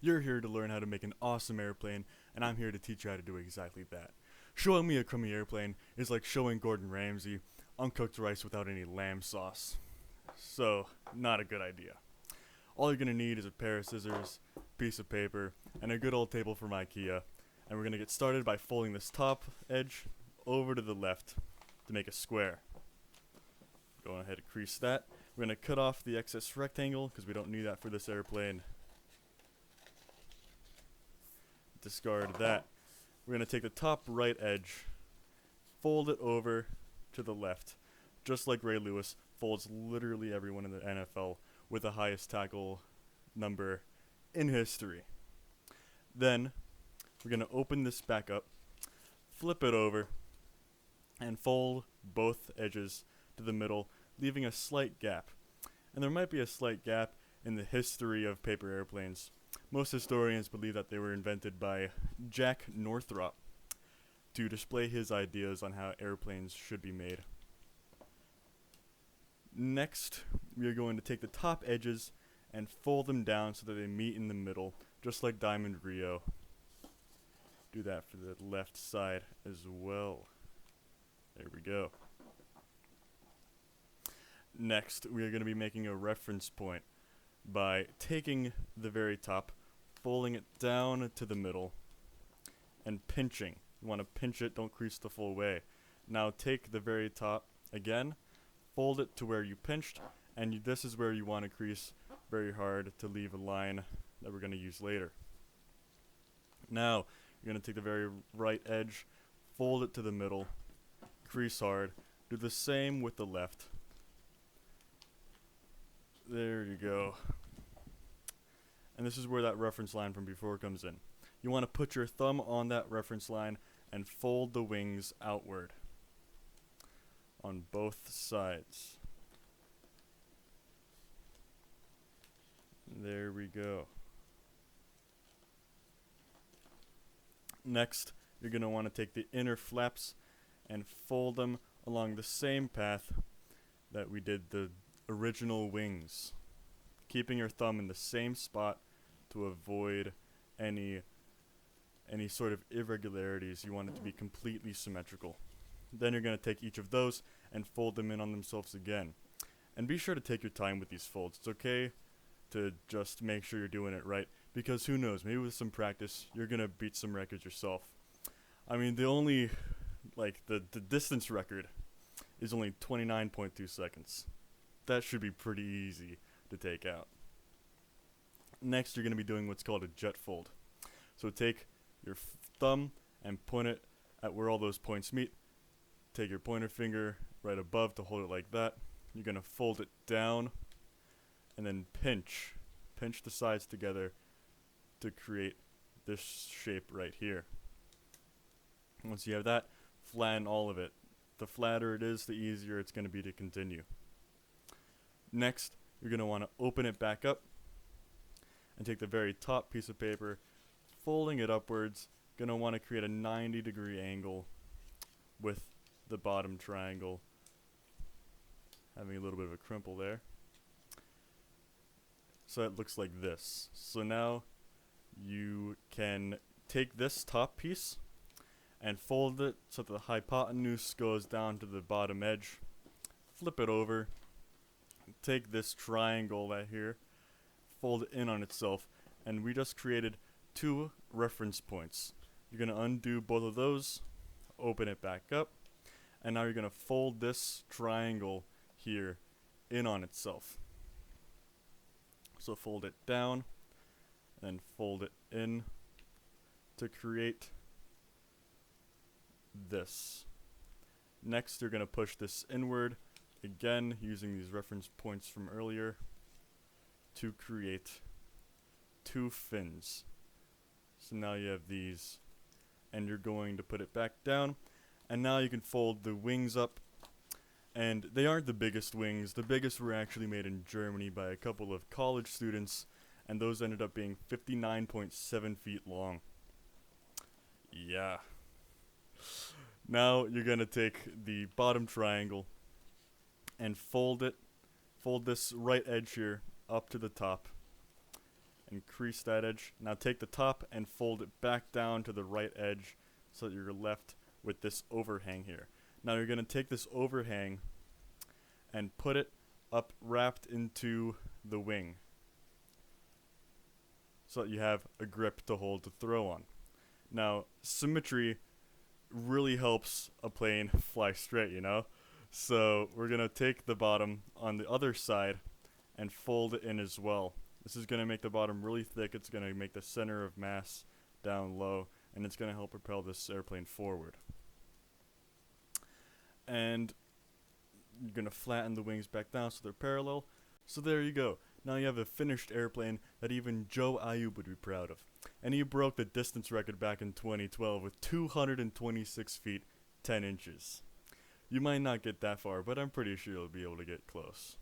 You're here to learn how to make an awesome airplane, and I'm here to teach you how to do exactly that. Showing me a crummy airplane is like showing Gordon Ramsay uncooked rice without any lamb sauce. So, not a good idea. All you're gonna need is a pair of scissors, piece of paper, and a good old table from IKEA. And we're gonna get started by folding this top edge over to the left to make a square. Go ahead and crease that. We're gonna cut off the excess rectangle because we don't need that for this airplane. Discard that. We're gonna take the top right edge, fold it over to the left, just like Ray Lewis folds literally everyone in the NFL with the highest tackle number in history. Then we're gonna open this back up, flip it over, and fold both edges to the middle, leaving a slight gap. And there might be a slight gap in the history of paper airplanes. Most historians believe that they were invented by Jack Northrop to display his ideas on how airplanes should be made. Next, we are going to take the top edges and fold them down so that they meet in the middle, just like Diamond Rio. Do that for the left side as well. There we go. Next, we are going to be making a reference point by taking the very top, folding it down to the middle, and pinching. You want to pinch it, don't crease the full way. Now take the very top again, fold it to where you pinched, and this is where you want to crease very hard to leave a line that we're going to use later. Now, you're going to take the very right edge, fold it to the middle, crease hard, do the same with the left. There you go. And this is where that reference line from before comes in. You want to put your thumb on that reference line and fold the wings outward on both sides. There we go. Next, you're going to want to take the inner flaps and fold them along the same path that we did the original wings, keeping your thumb in the same spot to avoid any sort of irregularities. You want it to be completely symmetrical. Then you're going to take each of those and fold them in on themselves again. And be sure to take your time with these folds. It's okay to just make sure you're doing it right, because who knows, maybe with some practice you're going to beat some records yourself. I mean, the distance record is only 29.2 seconds. That should be pretty easy to take out. Next, you're going to be doing what's called a jet fold. So take your thumb and point it at where all those points meet. Take your pointer finger right above to hold it like that. You're going to fold it down and then pinch. Pinch the sides together to create this shape right here. Once you have that, flatten all of it. The flatter it is, the easier it's going to be to continue. Next, you're going to want to open it back up and take the very top piece of paper, folding it upwards. Going to want to create a 90-degree angle with the bottom triangle, having a little bit of a crimple there. So it looks like this. So now you can take this top piece and fold it so that the hypotenuse goes down to the bottom edge. Flip it over. Take this triangle right here, fold it in on itself, and we just created two reference points. You're going to undo both of those, open it back up, and now you're going to fold this triangle here in on itself. So fold it down, and fold it in to create this. Next, you're going to push this inward, again using these reference points from earlier, to create two fins. So now you have these, and you're going to put it back down, and now you can fold the wings up. And they aren't the biggest wings. The biggest were actually made in Germany by a couple of college students, and those ended up being 59.7 feet long. Yeah. Now you're going to take the bottom triangle and fold this right edge here up to the top. and crease that edge. Now take the top and fold it back down to the right edge so that you're left with this overhang here. Now you're going to take this overhang and put it up wrapped into the wing so that you have a grip to hold the throw on. Now, symmetry really helps a plane fly straight, you know? So we're going to take the bottom on the other side and fold it in as well. This is going to make the bottom really thick. It's going to make the center of mass down low, and it's going to help propel this airplane forward. And you're going to flatten the wings back down so they're parallel. So there you go. Now you have a finished airplane that even Joe Ayoub would be proud of. And he broke the distance record back in 2012 with 226 feet 10 inches. You might not get that far, but I'm pretty sure you'll be able to get close.